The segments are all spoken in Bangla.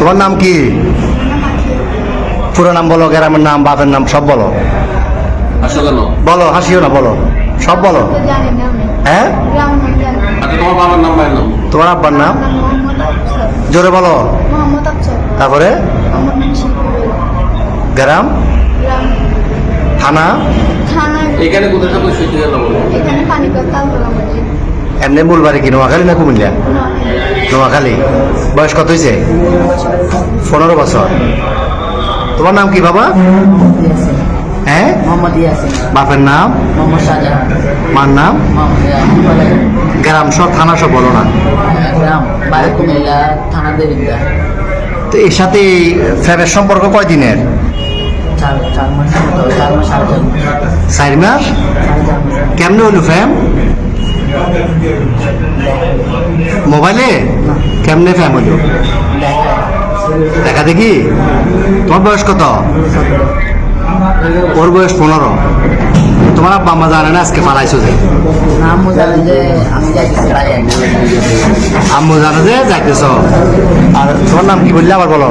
তোমার নাম কি? পুরো নাম বলো, গ্রামের নাম, বাপের নাম সব বলো। বলো, হাসিও না, বলো সব বলো। হ্যাঁ, তোমার বাবার নাম, মায়ের নাম? তোমার আব্বার নাম জোরে বলো। তারপরে গ্রাম, থানা, এখানে কোথায় থাকো সেটি জানো বলো। এমনি মূল বাড়ি কি নোয়াখালী না কুমিল্লা? নোয়াখালী। বয়স কত হয়েছে? 15 বছর। তোমার নাম কি বাবা? হ্যাঁ, বাপের নাম? মার নাম? গ্রাম সব, থানা সব বলো না। তো এর সাথে ফ্যামের সম্পর্ক কয় দিনের? 4 মাস। কেমনে হইল ফ্যাম? মোবাইলে? কেমনে ফ্যাম হইল? দেখা দেখি। তোমার বয়স কত? ওর বয়স 15। তোমার আব্বা আম্মা জানে না আজকে পালাইছো যে? আম্মু জানে যে যাইতেছ। আর তোমার নাম কি বললে আবার বলো?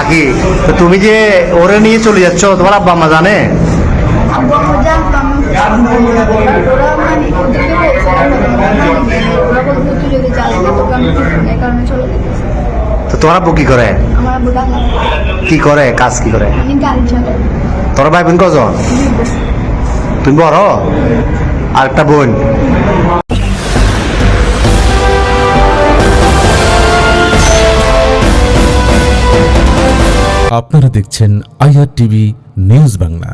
আগে। তো তুমি যে ওরে নিয়ে চলে যাচ্ছ, তোমার আব্বা আম্মা জানে? তো তোমার আব্বু কি করে? কি করে, কাজ কি করে? তোর ভাই বোন কজন? তুমি বড়? আর একটা বোন? আপনারা দেখছেন IRTV নিউজ বাংলা।